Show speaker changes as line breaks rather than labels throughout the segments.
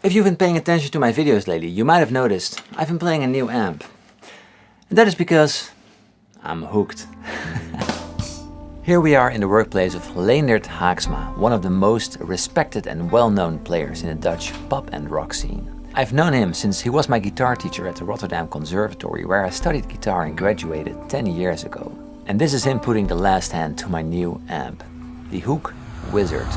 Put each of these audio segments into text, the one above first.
If you've been paying attention to my videos lately, you might have noticed I've been playing a new amp. And that is because I'm hooked. Here we are in the workplace of Leendert Haaksma, one of the most respected and well-known players in the Dutch pop and rock scene. I've known him since he was my guitar teacher at the Rotterdam Conservatory, where I studied guitar and graduated 10 years ago. And this is him putting the last hand to my new amp, the Hook Wizard.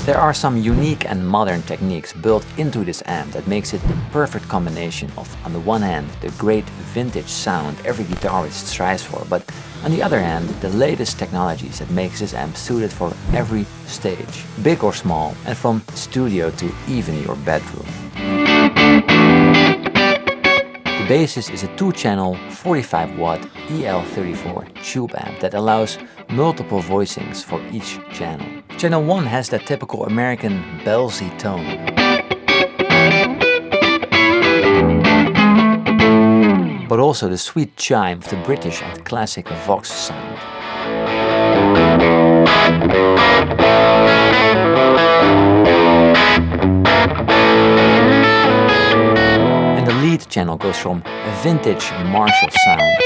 There are some unique and modern techniques built into this amp that makes it the perfect combination of, on the one hand, the great vintage sound every guitarist strives for, but on the other hand, the latest technologies that makes this amp suited for every stage, big or small, and from studio to even your bedroom. The basis is a 2-channel 45-watt EL34 tube amp that allows multiple voicings for each channel. Channel 1 has that typical American bellsy tone. But also the sweet chime of the British and classic Vox sound. And the lead channel goes from a vintage Marshall sound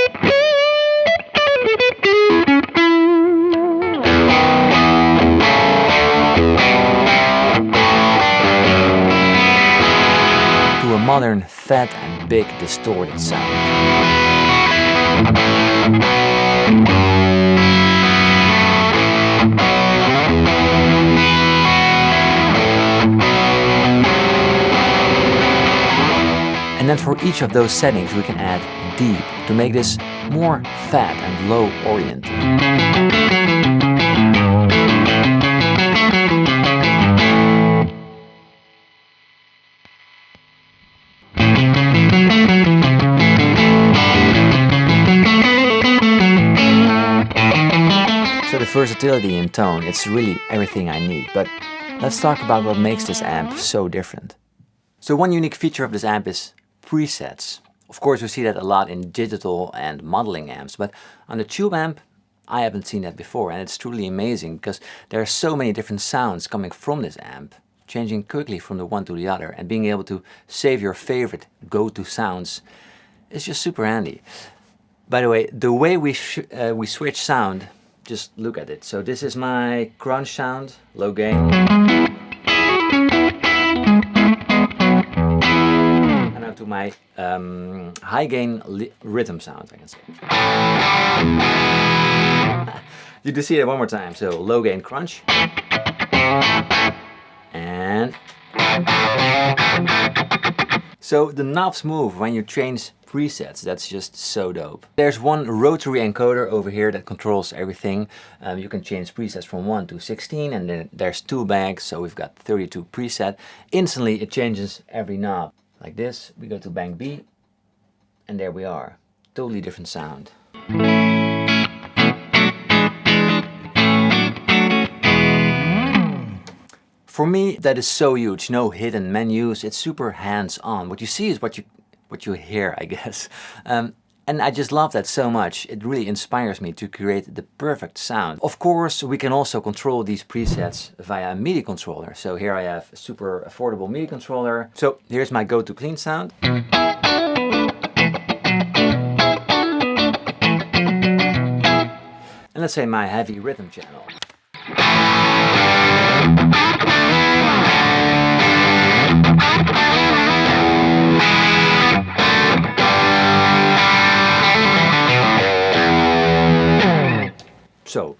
to a modern, fat and big distorted sound. And then for each of those settings we can add deep to make this more fat and low oriented. So the versatility in tone, it's really everything I need. But let's talk about what makes this amp so different. So one unique feature of this amp is presets. Of course we see that a lot in digital and modeling amps, but on the tube amp I haven't seen that before, and it's truly amazing because there are so many different sounds coming from this amp, changing quickly from the one to the other, and being able to save your favorite go-to sounds is just super handy. By the way, the way we switch sound, just look at it. So this is my crunch sound, low gain. And now to my high gain rhythm sound, I can say. You can see it one more time. So low gain crunch. And so the knobs move when you change presets. That's just so dope. There's one rotary encoder over here that controls everything. You can change presets from 1 to 16, and then there's 2 banks, so we've got 32 preset. Instantly it changes every knob. Like this, we go to bank B, and there we are. Totally different sound. For me, that is so huge. No hidden menus. It's super hands-on. What you see is what you hear, I guess. And I just love that so much. It really inspires me to create the perfect sound. Of course, we can also control these presets via a MIDI controller. So here I have a super affordable MIDI controller. So here's my go-to clean sound. And let's say my heavy rhythm channel. So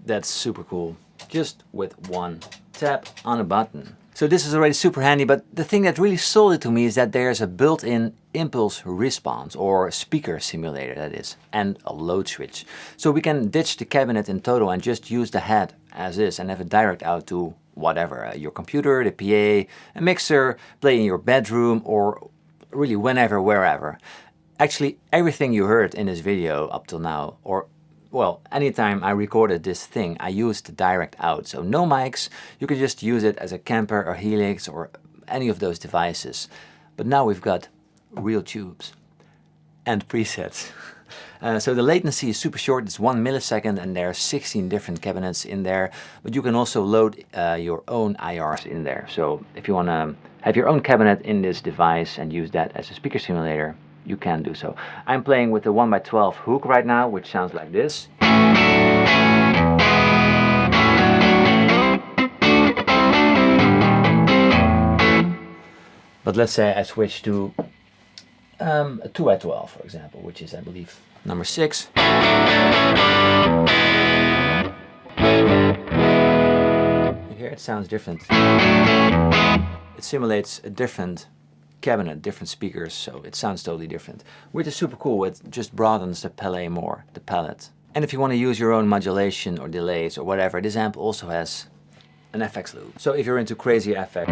that's super cool, just with one tap on a button. So this is already super handy, but the thing that really sold it to me is that there's a built-in impulse response, or speaker simulator that is, and a load switch. So we can ditch the cabinet in total and just use the head as is and have it direct out to whatever, your computer, the PA, a mixer, play in your bedroom, or really whenever, wherever. Actually, everything you heard in this video up till now, or well, anytime I recorded this thing, I used the direct out. So no mics, you can just use it as a Kemper or Helix or any of those devices. But now we've got real tubes and presets. So the latency is super short, it's 1 millisecond, and there are 16 different cabinets in there. But you can also load your own IRs in there. So if you want to have your own cabinet in this device and use that as a speaker simulator, you can do so. I'm playing with the 1x12 hook right now, which sounds like this. But let's say I switch to a 2x12, for example, which is, I believe, number 6. You hear it sounds different. It simulates a different cabinet, different speakers, so it sounds totally different. Which is super cool, it just broadens the palette more, the palette. And if you want to use your own modulation or delays or whatever, this amp also has an FX loop. So if you're into crazy FX,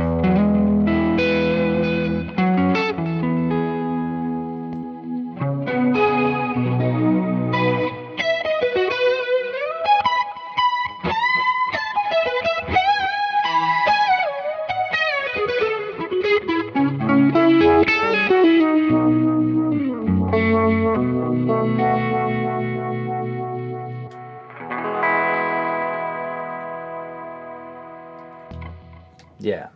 yeah.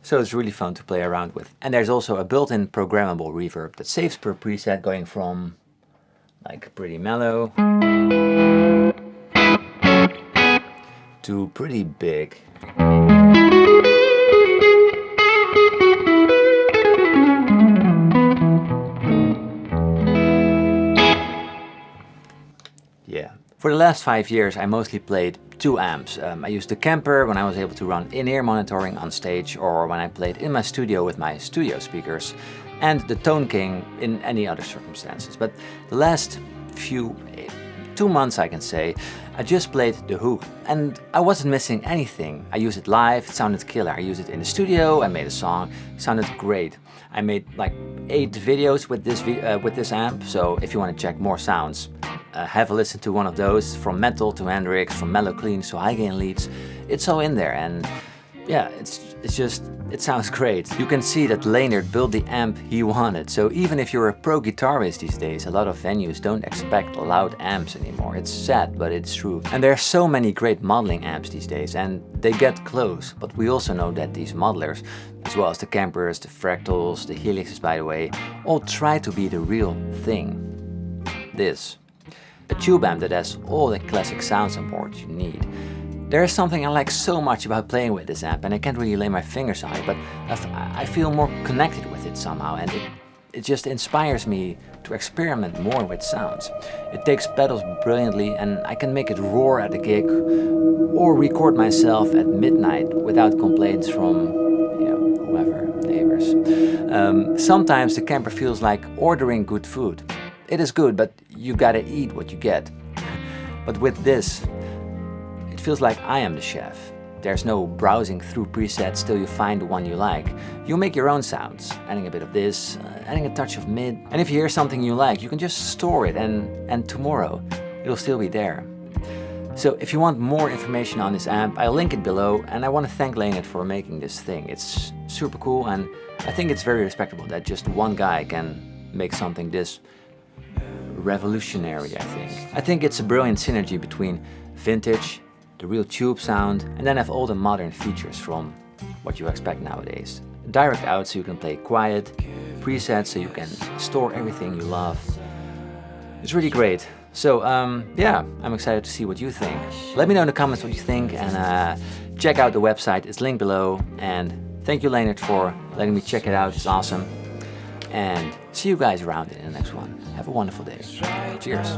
So it's really fun to play around with. And there's also a built-in programmable reverb that saves per preset, going from like pretty mellow to pretty big. Yeah. For the last 5 years I mostly played 2 amps. I used the Camper when I was able to run in-ear monitoring on stage, or when I played in my studio with my studio speakers, and the Tone King in any other circumstances. But the last 2 months, I can say, I just played the hook and I wasn't missing anything. I used it live, it sounded killer. I used it in the studio, I made a song, it sounded great. I made like 8 videos with this amp, so if you want to check more sounds, have a listen to one of those, from metal to Hendrix, from mellow cleans to high gain leads. It's all in there, and yeah, it sounds great. You can see that Leonard built the amp he wanted. So even if you're a pro guitarist these days, a lot of venues don't expect loud amps anymore. It's sad, but it's true. And there are so many great modeling amps these days, and they get close. But we also know that these modelers, as well as the Campers, the Fractals, the Helixes by the way, all try to be the real thing. This. A tube amp that has all the classic sounds on board you need. There is something I like so much about playing with this amp, and I can't really lay my fingers on it, but I feel more connected with it somehow, and it just inspires me to experiment more with sounds. It takes pedals brilliantly, and I can make it roar at a gig or record myself at midnight without complaints from, whoever, neighbors. Sometimes the Camper feels like ordering good food. It is good, but you gotta eat what you get. But with this, it feels like I am the chef. There's no browsing through presets till you find the one you like. You make your own sounds, adding a bit of this, adding a touch of mid. And if you hear something you like, you can just store it, and tomorrow it'll still be there. So if you want more information on this amp, I'll link it below, and I want to thank Leonard for making this thing. It's super cool, and I think it's very respectable that just one guy can make something this revolutionary, I think. I think it's a brilliant synergy between vintage, the real tube sound, and then have all the modern features from what you expect nowadays. Direct out so you can play quiet, presets so you can store everything you love. It's really great. So yeah, I'm excited to see what you think. Let me know in the comments what you think, and check out the website, it's linked below. And thank you Leonard for letting me check it out, it's awesome. And see you guys around in the next one. Have a wonderful day. Cheers.